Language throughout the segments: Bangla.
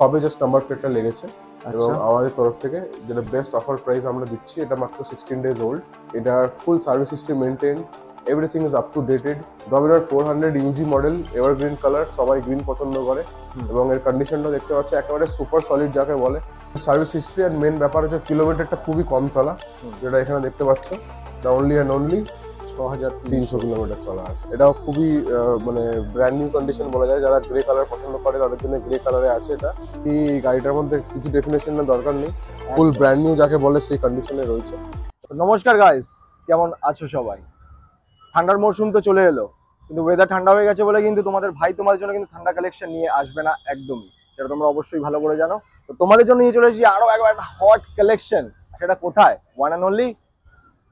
সবে জাস্ট নাম্বার প্লেটটা লেগেছে এবং আমাদের তরফ থেকে যেটা বেস্ট অফার প্রাইস আমরা দিচ্ছি, এটা মাত্র 16 days ওল্ড। এটার full service history maintain, everything is up to dated. Dominar 400 Yuji model, evergreen colour, সবাই গ্রিন পছন্দ করে এবং এর কন্ডিশনটা দেখতে পাচ্ছ একেবারে সুপার সলিড যাকে বলে। সার্ভিস হিস্ট্রি আর মেন ব্যাপার হচ্ছে কিলোমিটারটা খুবই কম চলা, যেটা এখানে দেখতে পাচ্ছ অনলি অ্যান্ড অনলি 6300 কিলোমিটার চলা আছে। এটাও খুবই মানে ব্র্যান্ড নিউ কন্ডিশন বলা যায়। যারা গ্রে কালার পছন্দ করে তাদের জন্য গ্রে কালারে আছে। এটা এই গাড়িটার মধ্যে কিছু ডেফিনেশনের দরকার নেই, ফুল ব্র্যান্ড নিউ যাকে বলে সেই কন্ডিশনে রয়েছে। নমস্কার গাইস, কেমন আছো সবাই? ঠান্ডার মরশুম তো চলে এলো, কিন্তু ওয়েদার ঠান্ডা হয়ে গেছে বলে কিন্তু তোমাদের ভাই তোমাদের জন্য কিন্তু ঠান্ডা কালেকশন নিয়ে আসবে না একদমই, সেটা তোমরা অবশ্যই ভালো করে জানো। তো তোমাদের জন্য নিয়ে চলে এসেছি আরো একবার একটা হট কালেকশন। সেটা কোথায়? One and only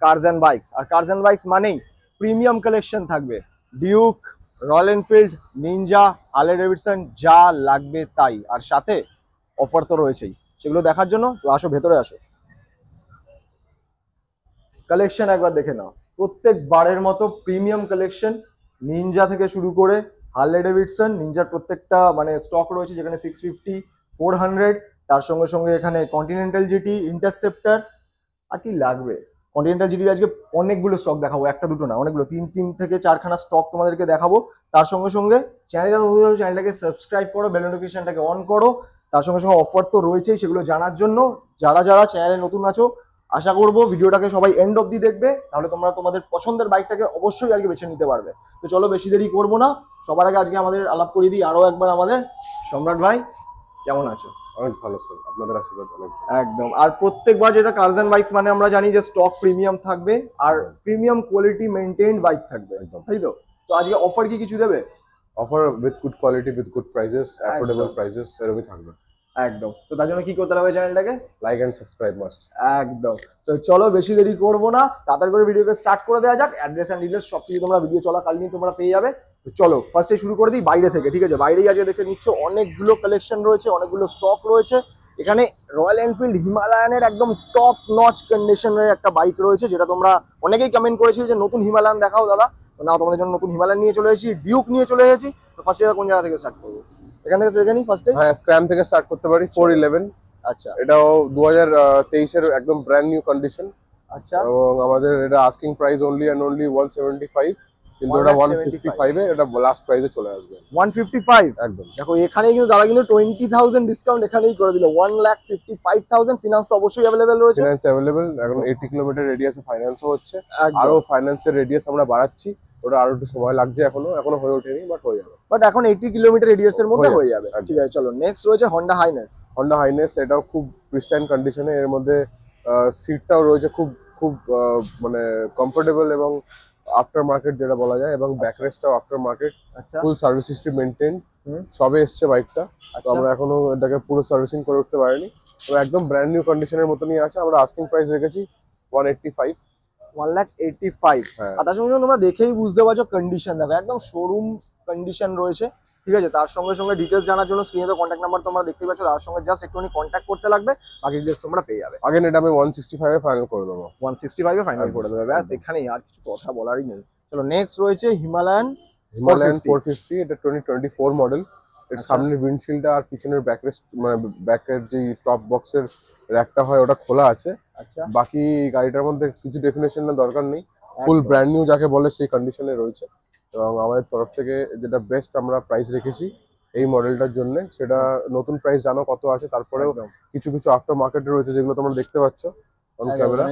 cars and bikes. আর কার্স অ্যান্ড বাইকস মানেই প্রিমিয়াম কালেকশন থাকবে। Duke, Royal Enfield, Ninja, Harley Davidson, যা লাগবে তাই। আর সাথে অফার তো রয়েছেই, সেগুলো দেখার জন্য তো আসো, ভেতরে আসো। কালেকশন একবার দেখে নাও, প্রত্যেক বারের মতো প্রিমিয়াম কালেকশন। নিনজা থেকে শুরু করে হার্লে ডেভিডসন, নিনজার প্রত্যেকটা মানে স্টক রয়েছে, যেখানে 650, 400, তার সঙ্গে সঙ্গে এখানে কন্টিনেন্টাল জিটি, ইন্টারসেপ্টার। আর কি লাগবে? কন্টিনেন্টাল জিটির আজকে অনেকগুলো স্টক দেখাবো, একটা দুটো না, অনেকগুলো, তিন থেকে চারখানা স্টক তোমাদেরকে দেখাবো। তার সঙ্গে সঙ্গে চ্যানেলটা নতুন হলে চ্যানেলটাকে সাবস্ক্রাইব করো, বেল নোটিফিকেশনটাকে অন করো। তার সঙ্গে সঙ্গে অফার তো রয়েছেই, সেগুলো জানার জন্য যারা যারা চ্যানেলে নতুন আছো, আশা করবো ভিডিওটাকে সবাই এন্ড অব্দি দেখবে, তাহলে তোমরা তোমাদের পছন্দের বাইকটাকে অবশ্যই আজকে বেছে নিতে পারবে। তো চলো বেশি দেরি করবো না, সবার আগে আজকে আমাদের আলাপ করিয়ে দিই আরো একবার আমাদের সম্রাট ভাই। কেমন আছো? অনেক ভালো স্যার, আপনাদের আশীর্বাদ অনেক। একদম। আর প্রত্যেকবার যেটা কার্স অ্যান্ড বাইকস মানে আমরা জানি যে স্টক প্রিমিয়াম থাকবে আর প্রিমিয়াম কোয়ালিটি মেইনটেইনড বাইক থাকবে, একদম তাই তো? তো আজকে অফার কি কিছু দেবে? Offer with good quality, with good prices, affordable prices এরকমই থাকবে। একদম। তো তার জন্য কি করতে হবে? চ্যানেলটাকে লাইক এন্ড সাবস্ক্রাইব মাস্ট। একদম। তো চলো বেশি দেরি করবো না, তাড়াতাড়ি করে ভিডিওকে স্টার্ট করে দেওয়া যাক। অ্যাড্রেস অ্যান্ড ডিটেলস সব কিছু তোমরা ভিডিও চলাকালীন তোমরা পেয়ে যাবে। তো চলো ফার্স্টে শুরু করে দিই বাইরে থেকে, ঠিক আছে? বাইরেই আজকে দেখে নিচ্ছ অনেকগুলো কালেকশন রয়েছে, অনেকগুলো স্টক রয়েছে। এখানে রয়্যাল এনফিল্ড হিমালয়ানের একদম টপ নচ কন্ডিশনের একটা বাইক রয়েছে, যেটা তোমরা অনেকেই কমেন্ট করেছিল যে নতুন হিমালয়ান দেখাও দাদা। তো না, তোমাদের জন্য নতুন হিমালয়ান নিয়ে চলে এসেছি, ডিউক নিয়ে চলে এসেছি। তো ফার্স্টে কোন জায়গা থেকে স্টার্ট করবো? এখান থেকে দেখে নিই ফার্স্টে। হ্যাঁ, স্ক্র্যাম থেকে স্টার্ট করতে পারি। 411। আচ্ছা, এটাও 2023 এর একদম ব্র্যান্ড নিউ কন্ডিশন। আচ্ছা। এবং আমাদের এটা asking price only and only 175, কিন্তু এটা 155 এ এটা লাস্ট প্রাইসে চলে আসবে। 155 একদম। দেখো এখানেই কিন্তু দাদা কিন্তু 20,000 ডিসকাউন্ট এখানেই করে দিল। 1,55,000। ফিনান্স তো অবশ্যই অ্যাভেলেবেল রয়েছে। ফিনান্স অ্যাভেলেবেল, এখন 80 কিলোমিটার রেডিয়াসে ফাইন্যান্সও হচ্ছে। আরো ফাইন্যান্সের রেডিয়াস আমরা বাড়াচ্ছি, ওটা আরো একটু সময় লাগছে, এখনো হয়ে ওঠেনি, বাট হয়ে যাবে। বাট এখন 80 কিলোমিটার রেডিয়াসের মধ্যে হয়ে যাবে। ঠিক আছে, চলো নেক্সট রয়েছে হন্ডা হাইনেস। হন্ডা হাইনেস, এটাও খুব প্রিস্টাইন কন্ডিশনে। এর মধ্যে সিটটাও রয়েছে খুব খুব মানে কমফোর্টেবল এবং আফটার মার্কেট যেটা বলা যায়, এবং ব্যাক রেস্টটাও আফটার মার্কেট। আচ্ছা, ফুল সার্ভিস হিস্ট্রি মেইনটেইন। সবে এসছে বাইকটা, তো আমরা এখনো এটাকে পুরো সার্ভিসিং করে উঠতে পারিনি। তো একদম ব্র্যান্ড নিউ কন্ডিশনের মতনই আছে। আমরা আস্কিং প্রাইস রেখেছি 185। 1,85,000। আর তার সঙ্গে তোমরা দেখেই বুঝতে পারছো কন্ডিশন দেখো, একদম শোরুম কন্ডিশন রয়েছে। ঠিক আছে, তার সঙ্গে সঙ্গে ডিটেলস জানার জন্য স্ক্রিনে তো কন্ট্যাক্ট নাম্বার তোমরা দেখতে পাচ্ছ, তার সঙ্গে জাস্ট একটুখানি কন্ট্যাক্ট করতে লাগবে, বাকি ডিটেলস তোমরা পেয়ে যাবে। আগেন এটা আমি 165 এ ফাইনাল করে দেবো। 165 এ ফাইনাল করে দেবে, ব্যাস এখানেই, আর কিছু কথা বলারই নেই। চলো নেক্সট রয়েছে হিমালয়ান 450। এটা 2024 মডেল। এর সামনের উইন্ডশিল্ডটা আর পিছনের ব্যাকরেস্ট মানে ব্যাকের যে টপ বক্সের র্যাকটা হয় ওটা খোলা আছে। আচ্ছা, বাকি গাড়িটার মধ্যে কিছু ডেফিনেশনের দরকার নেই, ফুল ব্র্যান্ড নিউ যাকে বলে সেই কন্ডিশনে রয়েছে। এবং আমাদের তরফ থেকে যেটা বেস্ট আমরা প্রাইস রেখেছি এই মডেলটার জন্য, সেটা নতুন প্রাইস জানো কত আছে। তারপরেও কিছু কিছু আফটার মার্কেটে রয়েছে, যেগুলো তোমরা দেখতে পাচ্ছ on camera.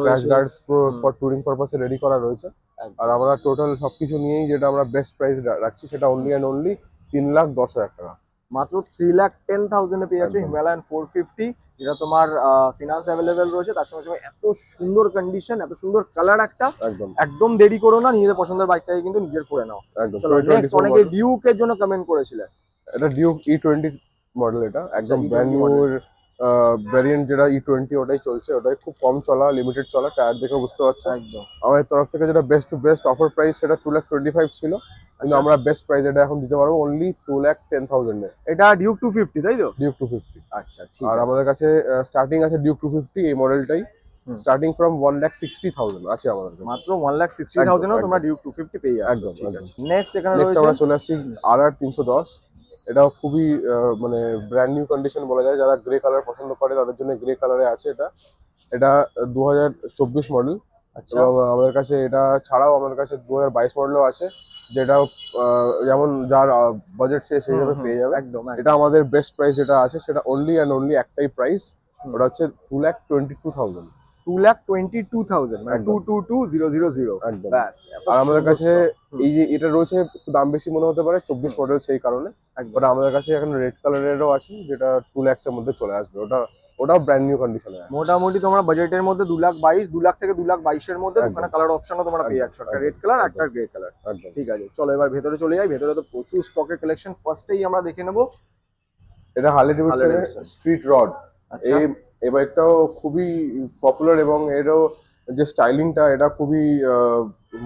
Crash guards for touring পারপাসে রেডি করা রয়েছে। আর আমরা টোটাল সবকিছু নিয়েই যেটা আমরা বেস্ট প্রাইস রাখছি, সেটা অনলি অ্যান্ড অনলি 3,10,000 টাকা। মাত্র 3,10,000 এ পেয়ে যাচ্ছে হিমালয়ান 450, যেটা তোমার ফিনান্স অ্যাভেলেবেল রয়েছে। তার সঙ্গে সঙ্গে এত সুন্দর কন্ডিশন, এত সুন্দর কালার, একটা একদম দেরি করো না, নিজেদের পছন্দের বাইকটাকে কিন্তু নিজের করে নাও। চলো নেক্সট, অনেকে ডিউকের জন্য কমেন্ট করেছিলেন। এটা ডিউক E20 মডেল, এটা একদম ব্র্যান্ড নিউ ভ্যারিয়েন্ট। যেটা E20 ওটাই চলছে, ওটাই খুব কম চলা, লিমিটেড চলা, টায়ার দেখে বুঝতে পারছো। একদম আমাদের তরফ থেকে যেটা best to best offer price, সেটা 2,25,000 ছিল, কিন্তু আমরা বেস্ট প্রাইস এটা এখন দিতে পারবো অনলি 2,10,000 এ। এটা ডিউক 250 তাই তো? ডিউক 250। আচ্ছা, ঠিক আর আছে। আমাদের কাছে স্টার্টিং আছে ডিউক 250 এই মডেলটাই, স্টার্টিং ফ্রম 1,60,000 আছে আমাদের কাছে। মাত্র 1,60,000 এও তোমরা ডিউক 250 পেয়ে যাচ্ছ। একদম, ঠিক আছে। নেক্সট এখানে আমরা চলে আসছি RR 310। এটাও খুবই মানে ব্র্যান্ড নিউ কন্ডিশন বলা যায়। যারা গ্রে কালার পছন্দ করে তাদের জন্য গ্রে কালারে আছে এটা। এটা 2024 মডেল। আচ্ছা এবং আমাদের কাছে এটা ছাড়াও আমাদের কাছে 2022 মডেলও আছে, যেটা যেমন যার বাজেট সে সেইভাবে পেয়ে যাবে। একদম এটা আমাদের বেস্ট প্রাইস যেটা আছে সেটা অনলি অ্যান্ড অনলি একটাই প্রাইস, ওটা হচ্ছে 2,22,000। 2,22,000 মানে 2,22,2,000 একদম। ব্যাস। আর আমাদের কাছে এই যে এটা রয়েছে একটু দাম বেশি মনে হতে পারে 24 মডেল সেই কারণে, বাট আমাদের কাছে এখন রেড কালারেরও আছে যেটা 2 lakhs এর মধ্যে চলে আসবে। ওটাও ব্র্যান্ড নিউ কন্ডিশনে আছে। মোটামুটি তোমরা বাজেটের মধ্যে 2,22,000 2 লাখ থেকে 2,22,000 এর মধ্যে দুখানা কালার অপশনও তোমরা পেয়ে যাচ্ছ, একটা রেড কালার একটা গ্রে কালার। ঠিক আছে, চলো এবার ভেতরে চলে যাই। ভেতরে তো প্রচুর স্টকের কালেকশন। ফার্স্টেই আমরা দেখে নেব এটা হার্লে ডেভিডসনের স্ট্রিট রড। এই বাইকটাও খুবই পপুলার এবং এরও যে স্টাইলিংটা এটা খুবই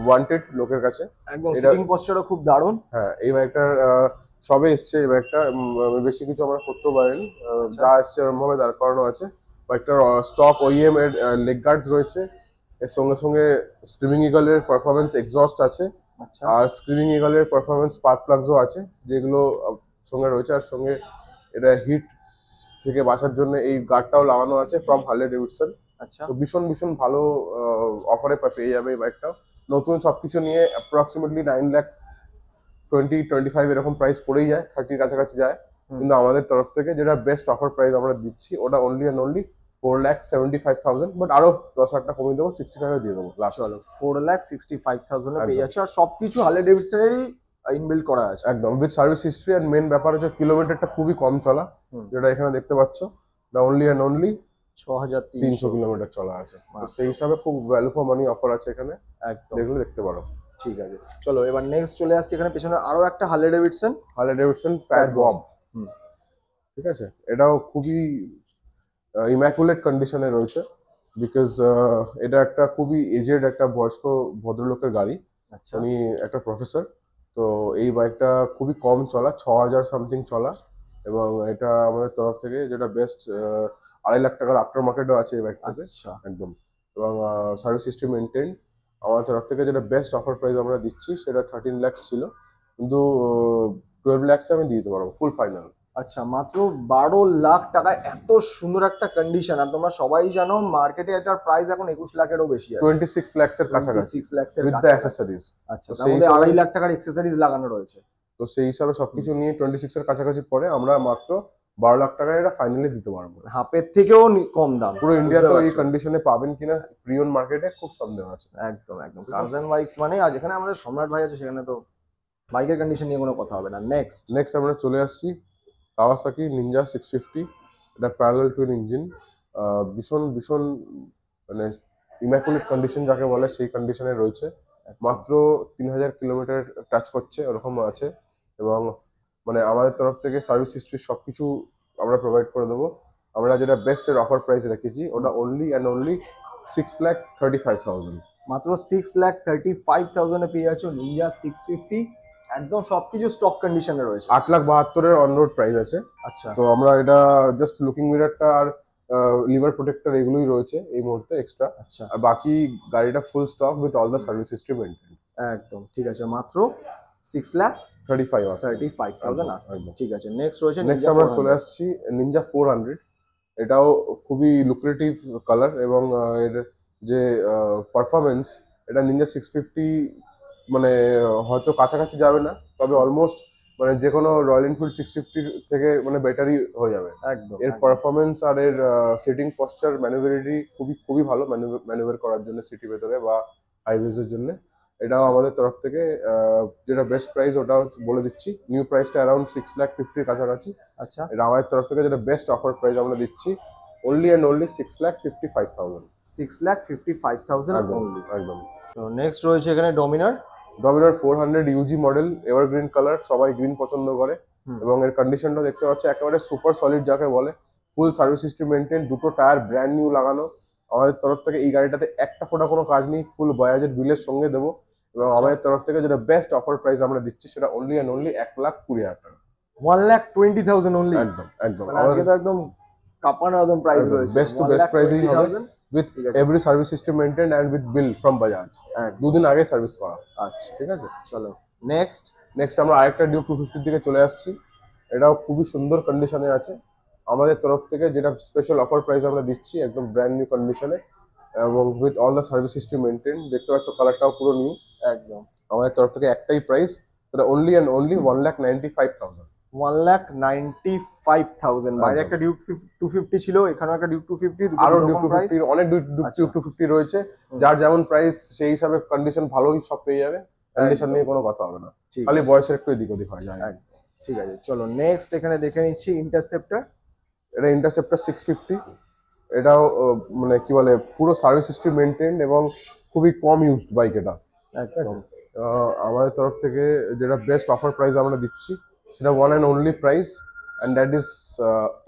ওয়ান্টেড লোকের কাছে। একদম সিটিং পশ্চারও খুব দারুণ। হ্যাঁ, এই বাইকটার সবে এসছে। এই বাইকটা বেশি কিছু আমরা করতেও পারিনি, যা এসছে এরকম ভাবে দাঁড় করানো আছে। বাইকটার স্টক ওইএম এর লেগ গার্ডস রয়েছে, এর সঙ্গে সঙ্গে স্ক্রিমিং ইগলের পারফরমেন্স এক্সস্ট আছে। আর স্ক্রিমিং ইগলের পারফরমেন্স স্পার্ক প্লাগসও আছে যেগুলো সঙ্গে রয়েছে। আর সঙ্গে এটা হিট থেকে বাঁচার জন্য এই গার্ডটাও লাগানো আছে ফ্রম হার্লে ডেভিডসন। আচ্ছা, তো ভীষণ ভীষণ ভালো অফারে পেয়ে যাবে এই বাইকটাও। নতুন সবকিছু নিয়ে অ্যাপ্রক্সিমেটলি 9,20,25 এরকম প্রাইস পড়েই যায়, 30 কাছাকাছি যায়। কিন্তু আমাদের তরফ থেকে যেটা বেস্ট অফার প্রাইস আমরা দিচ্ছি ওটা অনলি অ্যান্ড অনলি 4,75,000। বাট আরো 10,000 টাকা কমিয়ে দেবো, 65 দিয়ে দেবো লাস্ট। চলো 4,65,000 পেয়ে যাচ্ছে। আর সবকিছু হার্লে ডেভিডসনেরই ইনবিল্ড করা আছে একদম, with service history. And main ব্যাপার হচ্ছে কিলোমিটারটা খুবই কম চলা, যেটা এখানে দেখতে পাচ্ছ না, অনলি অ্যান্ড অনলি 6,300 কিলোমিটার চলা আছে। তো সেই হিসাবে খুব ভ্যালু ফর মানি অফার আছে এখানে, একদম দেখলে দেখতে পারো। ঠিক আছে, চলো এবার নেক্সট চলে আসছি। এখানে পেছনে আরো একটা হার্লে ডেভিডসন ফ্যাট বব। ঠিক আছে, এটাও খুবই ইম্যাকুলেট কন্ডিশনে রয়েছে, বিকজ এটা একটা খুবই এজেড একটা বয়স্ক ভদ্রলোকের গাড়ি। আচ্ছা, উনি একটা প্রফেসর। তো এই বাইকটা খুবই কম চলা, 6,000 সামথিং চলা। এবং এটা আমাদের তরফ থেকে যেটা বেস্ট 2.5 লাখ টাকার আফটার মার্কেটও আছে এই বাইকটাতে। একদম। এবং সার্ভিস হিস্ট্রি মেনটেন। আমার তরফ থেকে যেটা বেস্ট অফার প্রাইস আমরা দিচ্ছি সেটা 13 lakhs ছিল, কিন্তু 12 lakhs আমি দিয়ে দিতে পারবো ফুল ফাইনাল। আচ্ছা, মাত্র 12 লাখ টাকায় এত সুন্দর একটা কন্ডিশন। আর তোমরা সবাই জানো মার্কেটে এটার প্রাইস এখন 21 লাখেরও বেশি আছে, 26 lakhs এর কাছাকাছি 26 লাখস এর উইথ দ্য অ্যাক্সেসরিজ। আচ্ছা, তার মধ্যে 2.5 লাখ টাকার অ্যাক্সেসরিজ লাগানো রয়েছে। তো সেই হিসাবে সবকিছু নিয়ে 26 এর কাছাকাছি পরে আমরা মাত্র 12 লাখ টাকায় এটা ফাইনালি দিতে পারবো। হাফের থেকেও কম দাম। পুরো ইন্ডিয়াতে এই কন্ডিশনে পাবেন কিনা প্রিয়ন মার্কেটে খুব সন্দেহ আছে। একদম একদম কার্স এন্ড বাইকস মানে, আর যেখানে আমাদের সম্রাট ভাই আছে সেখানে তো বাইকের কন্ডিশন নিয়ে কোনো কথা হবে না। নেক্সট আমরা চলে আসছি কাওয়াসাকি নিনজা 650। এটা প্যারালাল টুইন ইঞ্জিন, ভীষণ ভীষণ মানে ইম্যাকুলেট কন্ডিশন যাকে বলে সেই কন্ডিশনে রয়েছে। মাত্র 3,000 কিলোমিটার টাচ করছে ওরকম আছে। এবং মানে আমাদের তরফ থেকে সার্ভিস হিস্ট্রি সবকিছু আমরা প্রোভাইড করে দেবো। আমরা যেটা বেস্ট এর অফার প্রাইস রেখেছি ওটা অনলি অ্যান্ড অনলি 6,35,000। মাত্র 6,35,000 এ পেয়ে যাচ্ছ নিনজা 650। একদম সবকিছু স্টক কন্ডিশনে রয়েছে। 8,72,000 এর অন রোড প্রাইস আছে। আচ্ছা, তো আমরা এটা জাস্ট লুকিং মিররটা আর লিভার প্রোটেক্টর এগুলোই রয়েছে এই মুহূর্তে এক্সট্রা। আচ্ছা, আর বাকি গাড়িটা full stock with all the service history maintain. একদম ঠিক আছে, মাত্র 6,35,000 আসবে। ঠিক আছে, নেক্সট রয়েছে নেক্সট আমরা চলে আসছি নিনজা 400। এটাও খুবই লুক্রেটিভ কালার এবং এর যে পারফরমেন্স, এটা নিনজা 650 মানে হয়তো কাছাকাছি যাবে না, তবে অলমোস্ট মানে যে কোনো রয়্যাল এনফিল্ড 650 থেকে মানে বেটারই হয়ে যাবে। একদম এর পারফরমেন্স আর এর সিটিং পশ্চার ম্যানুভারিটি খুবই খুবই ভালো ম্যানুভার করার জন্য সিটি ভেতরে বা হাইওয়েজের জন্য। এটাও আমাদের তরফ থেকে যেটা বেস্ট প্রাইস ওটাও বলে দিচ্ছি। নিউ প্রাইসটা অ্যারাউন্ড 6,50,000 কাছাকাছি। আচ্ছা, এটা আমাদের তরফ থেকে যেটা বেস্ট অফার প্রাইস আমরা দিচ্ছি অনলি অ্যান্ড অনলি 6,55,000। 6,55,000 অনলি। একদম। তো নেক্সট রয়েছে এখানে Dominar 400 Yuji model, evergreen colour, সবাই গ্রিন পছন্দ করে। এবং এর কন্ডিশনটা দেখতে পাচ্ছি একেবারে সুপার সলিড যাকে বলে। ফুল সার্ভিস হিস্ট্রি মেনটেন, দুটো টায়ার ব্র্যান্ড নিউ লাগানো। আমাদের তরফ থেকে এই গাড়িটাতে একটা ফোটা কোনো কাজ নেই, ফুল বয়াজের বিলের সঙ্গে দেবো। এবং আমাদের তরফ থেকে যেটা বেস্ট অফার প্রাইস আমরা দিচ্ছি সেটা অনলি অ্যান্ড অনলি 1,20,000 টাকা। 1,20,000 অনলি। একদম একদম, আজকে তো একদম কাপানো একদম প্রাইস রয়েছে। বেস্ট টু বেস্ট প্রাইসই হবে with every service system maintain and with bill from Bajaj. 2 দিন আগে সার্ভিস করা। আচ্ছা, ঠিক আছে, চলো নেক্সট আমরা আরেকটা ডিউক 250 দিকে চলে আসছি। এটাও খুবই সুন্দর কন্ডিশনে আছে আমাদের তরফ থেকে, যেটা স্পেশাল অফার প্রাইস আমরা দিচ্ছি একদম ব্র্যান্ড নিউ কন্ডিশনে এবং with all the service history maintain. দেখতে পাচ্ছ কালারটাও পুরো নিউ। একদম আমাদের তরফ থেকে একটাই প্রাইস, সেটা অনলি অ্যান্ড অনলি 1,95,000। 1,95,000। বাইরে একটা ডিউক 250 ছিল, এখানেও একটা ডিউক 250, আরো ডিউক 250, অনেক ডিউক 250 রয়েছে। যার যেমন প্রাইস সেই হিসাবে কন্ডিশন ভালোই সব পেয়ে যাবে, কন্ডিশন নিয়ে কোনো কথা হবে না, খালি বয়সের একটু এদিক ওদিক হয় যায়। ঠিক আছে, চলো নেক্সট এখানে দেখে নিচ্ছি ইন্টারসেপ্টর। এটা ইন্টারসেপ্টর 650। এটাও মানে কি বলে পুরো সার্ভিস হিস্ট্রি মেনটেন এবং খুবই কম ইউজড বাইক এটা। একদম আমাদের তরফ থেকে যেটা বেস্ট অফার প্রাইস আমরা দিচ্ছি সেটা one and only price, and that is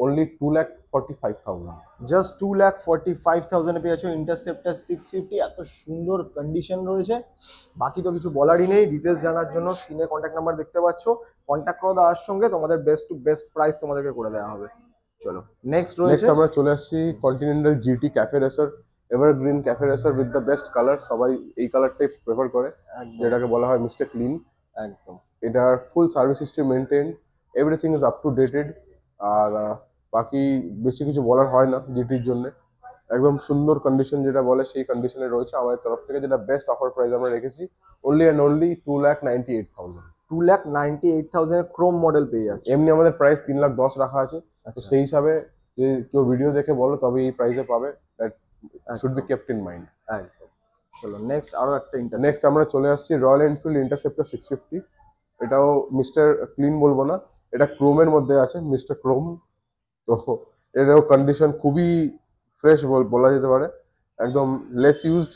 only 2,45,000। Just 2,45,000 এ পেয়েছো ইন্টারসেপ্টর 650। এত সুন্দর কন্ডিশন রয়েছে, বাকি তো কিছু বলারই নেই। ডিটেলস জানার জন্য স্ক্রিনে কন্ট্যাক্ট নাম্বার দেখতে পাচ্ছ, কন্ট্যাক্ট করো দেওয়ার সঙ্গে তোমাদের বেস্ট টু বেস্ট প্রাইস তোমাদেরকে করে দেওয়া হবে। চলো নেক্সট রয়েছে, আমরা চলে আসছি continental GT cafe racer, evergreen cafe racer with the best colour. সবাই এই কালারটাই প্রেফার করে, যেটাকে বলা হয় মিস্টার ক্লিন। একদম এটার full service history maintain, everything is up to dated. আর বাকি বেশি কিছু বলার হয় না জিটির জন্য, একদম সুন্দর কন্ডিশন যেটা বলে সেই কন্ডিশনে রয়েছে আমাদের তরফ থেকে, যেটা বেস্ট অফার প্রাইস আমরা রেখেছি only and only 2,98,000। 2,98,000 Chrome model পেয়ে যাচ্ছে। এমনি আমাদের প্রাইস 3,10,000 রাখা আছে, তো সেই হিসাবে যে কেউ ভিডিও দেখে বলো তবে এই প্রাইসে পাবে, that should be kept in mind. একদম, চলো নেক্সট আরো একটা নেক্সট আমরা চলে আসছি রয়্যাল এনফিল্ড ইন্টারসেপ্টর 650। এটাও মিস্টার ক্লিন বলবো না, এটা ক্রোমের মধ্যে আছে, মিস্টার ক্রোম। তো এটাও কন্ডিশন খুবই ফ্রেশ বলা যেতে পারে, একদম লেস ইউজড।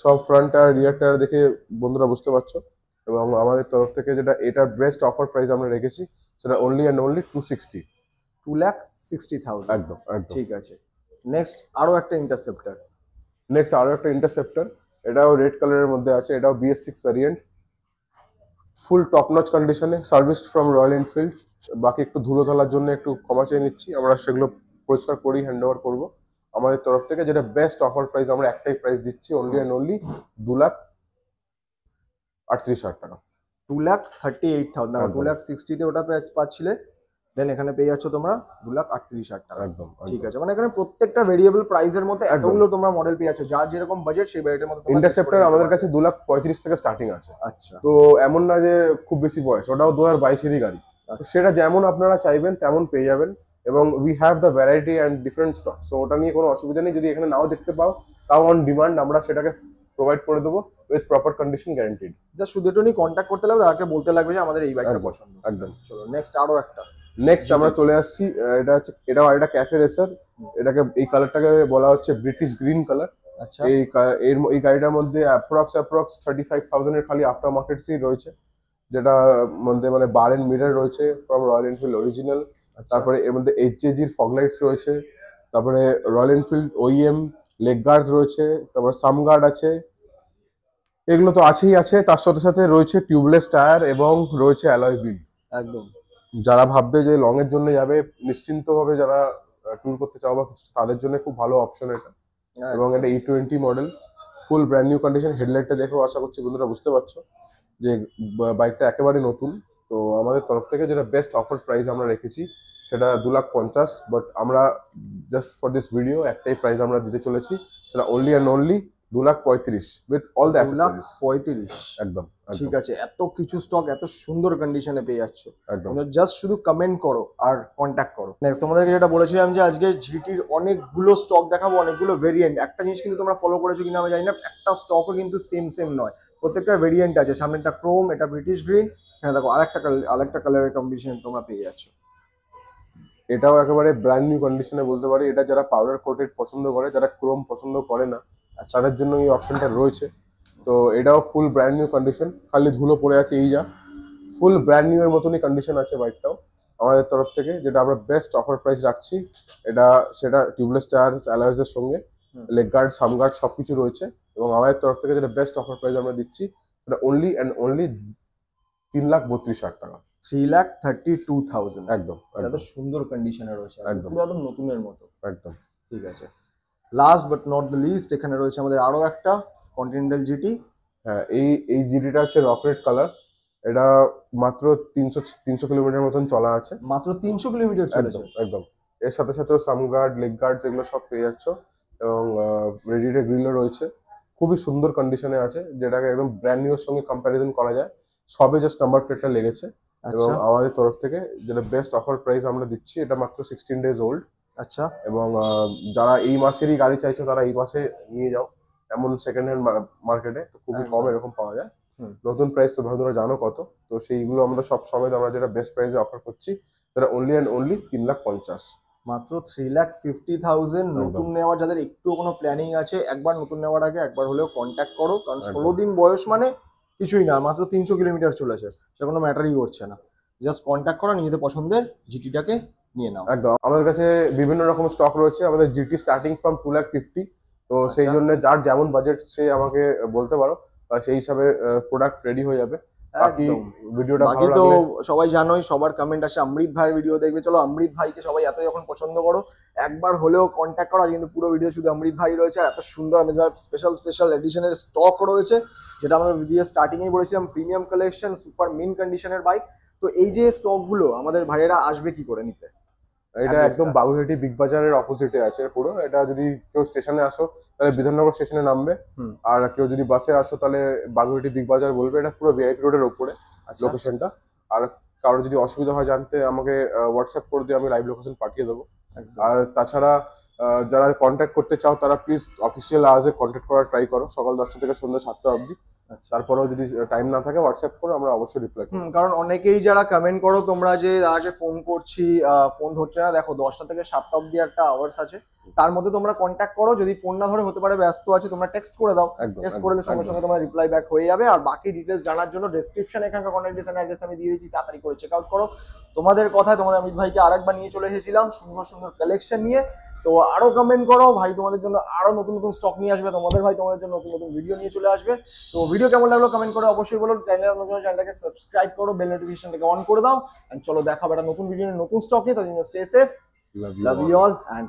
সব ফ্রন্ট টায়ার রিয়ার টায়ার দেখে বন্ধুরা বুঝতে পারছো। এবং আমাদের তরফ থেকে যেটা এটার বেস্ট অফার প্রাইস আমরা রেখেছি সেটা অনলি অ্যান্ড অনলি 260। 2,60,000। একদম একদম ঠিক আছে, নেক্সট আরো একটা ইন্টারসেপ্টর। এটাও রেড কালারের মধ্যে আছে, এটাও BS6 variant, full top notch কন্ডিশনে, সার্ভিসড ফ্রম রয়্যাল এনফিল্ড। বাকি একটু ধুলো ধলার জন্য একটু ক্ষমা চেয়ে নিচ্ছি, আমরা সেগুলো পরিষ্কার করেই হ্যান্ড ওভার করবো আমাদের তরফ থেকে। যেটা বেস্ট অফার প্রাইস আমরা একটাই প্রাইস দিচ্ছি অনলি অ্যান্ড অনলি 2,38,000 টাকা। 2,38,000, 2,60,000 তে ওটা পাচ্ছিলে, দেন এখানে পেয়ে যাচ্ছ তোমরা 2,38,000 টাকা। একদম ঠিক আছে, মানে এখানে প্রত্যেকটা ভেরিয়েবল প্রাইসের মধ্যে এতগুলো তোমরা মডেল পেয়ে যাচ্ছ, যার যেরকম বাজেট সেই বাজেটের মধ্যে। ইন্টারসেপ্টর আমাদের কাছে 2,35,000 থেকে স্টার্টিং আছে। আচ্ছা, তো এমন না যে খুব বেশি বয়স, ওটাও 2022-এরই গাড়ি। তো সেটা যেমন আপনারা চাইবেন তেমন পেয়ে যাবেন, এবং we have the variety and different stock. So ওটা নিয়ে কোনো অসুবিধা নেই, যদি এখানে নাও দেখতে পাও তাও অন ডিমান্ড আমরা সেটাকে প্রোভাইড করে দেবো with proper condition guaranteed. Just শুধু একটু নিয়ে কন্ট্যাক্ট করতে লাগবে, তাকে বলতে লাগবে যে আমাদের এই বাইকটা পছন্দ। একদম। চলো নেক্সট আরো একটা। নেক্সট আমরা চলে আসছি, এটাও একটা ক্যাফে রেসার। এটাকে এই কালারটাকে বলা হচ্ছে ব্রিটিশ গ্রিন কালার। আচ্ছা, এই গাড়িটার মধ্যে অ্যাপ্রক্স 35,000 এর খালি আফটার মার্কেট সিট রয়েছে, যেটা মধ্যে মানে বার এন্ড মিরর রয়েছে ফ্রম রয়্যাল এনফিল্ড অরিজিনাল। তারপরে এর মধ্যে HJGর ফগ লাইটস রয়েছে, তারপরে royal Enfield OEM leg guards রয়েছে, তারপর সাম গার্ড আছে, এগুলো তো আছেই আছে। তার সাথে সাথে রয়েছে টিউবলেস টায়ার এবং রয়েছে অ্যালয় হুইল। একদম, যারা ভাববে যে লং এর জন্য যাবে নিশ্চিন্তভাবে, যারা ট্যুর করতে চাও বা কিছু, তাদের জন্য খুব ভালো অপশন এটা। এবং এটা E20 model, full brand new condition. হেডলাইটটা দেখেও আশা করছি বন্ধুরা বুঝতে পারছো যে বাইকটা একেবারে নতুন। তো আমাদের তরফ থেকে যেটা বেস্ট অফার প্রাইস আমরা রেখেছি সেটা 2,50,000, বাট আমরা জাস্ট ফর দিস ভিডিও একটাই প্রাইস আমরা দিতে চলেছি, সেটা only and only 2,35,000 with all the accessories. 2,35,000। একদম ঠিক আছে, এত কিছু স্টক এত সুন্দর কন্ডিশনে পেয়ে যাচ্ছ, একদম। জাস্ট শুধু কমেন্ট করো আর কন্ট্যাক্ট করো। নেক্সট তোমাদেরকে যেটা বলেছিলাম যে আজকে জিটির অনেকগুলো স্টক দেখাবো, অনেকগুলো ভেরিয়েন্ট। একটা জিনিস কিন্তু তোমরা ফলো করেছো কিনা আমি জানি না, একটা স্টকও কিন্তু সেম নয়, প্রত্যেকটা ভেরিয়েন্ট আছে। সামনে একটা ক্রোম, এটা ব্রিটিশ গ্রিন, এখানে দেখো আরেকটা কালারের কম্বিনেশন তোমরা পেয়ে যাচ্ছ। এটাও একেবারে ব্র্যান্ড নিউ কন্ডিশনে বলতে পারি। এটা যারা পাউডার কোটেড পছন্দ করে, যারা ক্রোম পছন্দ করে না, তাদের জন্য এই অপশনটা রয়েছে। তো এটাও ফুল ব্র্যান্ড নিউ কন্ডিশন, খালি ধুলো পড়ে আছে এই যা, ফুল ব্র্যান্ড নিউ এর মতনই কন্ডিশন আছে বাইকটাও আমাদের তরফ থেকে। যেটা আমরা বেস্ট অফার প্রাইস রাখছি, সেটা টিউবলেস টায়ার অ্যালয়েজের সঙ্গে লেগ গার্ড সাম গার্ড সবকিছু রয়েছে। এবং আমাদের তরফ থেকে যেটা বেস্ট অফার প্রাইস আমরা দিচ্ছি সেটা অনলি অ্যান্ড অনলি 3,32,000 টাকা। 3,32,000। একদম এত সুন্দর কন্ডিশনে রয়েছে, একদম একদম নতুনের মতো। একদম ঠিক আছে, last but not the least এখানে রয়েছে আমাদের আরো একটা কন্টিনেন্টাল জিটি। হ্যাঁ, এই জিটিটা হচ্ছে রক রেড কালার, এটা মাত্র 300 কিলোমিটার মতন চলা আছে। মাত্র 300 কিলোমিটার চলেছে? একদম। এর সাথে সাথেও সামগার্ড, লেগ গার্ডস এগুলো সব পেয়ে যাচ্ছ, এবং রেডিয়েটর গ্রিলও রয়েছে। খুবই সুন্দর কন্ডিশনে আছে, যেটাকে একদম ব্র্যান্ড নিউ এর সঙ্গে কম্প্যারিজন করা যায়। সবে জাস্ট নাম্বার প্লেটটা লেগেছে, এবং আমাদের তরফ থেকে যেটা বেস্ট অফার প্রাইস আমরা দিচ্ছি, এটা মাত্র 16 ডেজ ওল্ড। আচ্ছা। এবং যারা এই মাসেরই গাড়ি চাইছো তারা এই মাসে নিয়ে যাও, এমন সেকেন্ড হ্যান্ড মার্কেটে তো খুবই কম এরকম পাওয়া যায়। নতুন প্রাইস তো তোমরা জানো কত, তো সেইগুলো আমাদের সব সময় আমরা যেটা বেস্ট প্রাইসে অফার করছি সেটা অনলি অ্যান্ড অনলি 3,50,000। মাত্র 3,50,000। নতুন নেওয়ার যাদের একটু কোনো প্ল্যানিং আছে, একবার নতুন নেওয়ার আগে একবার হলেও কন্ট্যাক্ট করো, কারণ 16 দিন বয়স মানে কিছুই না, মাত্র 300 কিলোমিটার চলেছে, সে কোনো ম্যাটারই করছে না। জাস্ট কন্ট্যাক্ট করো, নিজেদের পছন্দের জিটিটাকে নিয়ে নাও। একদম। আমাদের কাছে বিভিন্ন রকম স্টক রয়েছে, আমাদের জিটি স্টার্টিং ফ্রম 2,50,000। তো সেই জন্য যার যেমন বাজেট সে আমাকে বলতে পারো, সেই হিসাবে প্রোডাক্ট রেডি হয়ে যাবে। বাকি ভিডিওটা বাকি তো সবাই জানোই, সবার কমেন্ট আসে অমৃত ভাইয়ের ভিডিও দেখবে। চলো অমৃত ভাইকে সবাই এত যখন পছন্দ করো, একবার হলেও কন্ট্যাক্ট করো। কিন্তু পুরো ভিডিও শুধু অমৃত ভাই রয়েছে, আর এত সুন্দর অমৃত ভাইয়ের স্পেশাল এডিশনের স্টক রয়েছে, যেটা আমরা ভিডিও স্টার্টিংয়েই বলেছিলাম, প্রিমিয়াম কালেকশন, সুপার মিন কন্ডিশনের বাইক। তো এই যে স্টকগুলো আমাদের ভাইয়েরা আসবে কি করে নিতে? এটা একদম বাগুইহাটি বিগ বাজারের অপোজিটে আছে পুরো। এটা যদি কেউ স্টেশনে আসো তাহলে বিধাননগর স্টেশনে নামবে, আর কেউ যদি বাসে আসো তাহলে বাগুইহাটি বিগ বাজার বলবে। এটা পুরো ভিআইপি রোডের ওপরে লোকেশনটা। আর কারো যদি অসুবিধা হয় জানতে, আমাকে হোয়াটসঅ্যাপ করে দিয়ে আমি লাইভ লোকেশন পাঠিয়ে দেবো। আর তাছাড়া যারা কন্ট্যাক্ট করতে চাও তারা প্লিজ অফিসিয়াল আওয়ার্সে কন্ট্যাক্ট করার ট্রাই করো, সকাল 10টা থেকে সন্ধ্যা 7টা অবধি। তারপরেও যদি টাইম না থাকে হোয়াটসঅ্যাপ করো, আমরা অবশ্যই রিপ্লাই করব। কারণ অনেকেই যারা কমেন্ট করো তোমরা যে আগে ফোন করছি, ফোন ধরছে না, দেখো 10টা থেকে 7টা অবধি একটা আওয়ার্স আছে, তার মধ্যে তোমরা কন্ট্যাক্ট করো। যদি ফোন না ধরে, হতে পারে ব্যস্ত আছে, তোমরা টেক্সট করে দাও, টেক্সট করলে সঙ্গে সঙ্গে তোমার রিপ্লাই ব্যাক হয়ে যাবে। আর বাকি ডিটেলস জানার জন্য ডেসক্রিপশনে এখানকার কন্ট্যাক্ট অ্যাড্রেস আমি দিয়ে দিয়েছি, তাড়াতাড়ি করে চেক আউট করো। তোমাদের কথায় তোমাদের অমিত ভাইকে আরেকবার নিয়ে চলে এসেছিলাম সুন্দর কালেকশন নিয়ে। তো আরো কমেন্ট করো, ভাই তোমাদের জন্য আরো নতুন স্টক নিয়ে আসবে, তোমাদের ভাই তোমাদের জন্য নতুন ভিডিও নিয়ে চলে আসবে। তো ভিডিও কেমন লাগলো কমেন্ট করে অবশ্যই বলো। চ্যানেলটাকে সাবস্ক্রাইব করো, বেল নোটিফিকেশনটাকে অন করে দাও। চলো দেখাবো একটা নতুন ভিডিও, নতুন স্টক নিয়ে। তো stay safe, love you all, and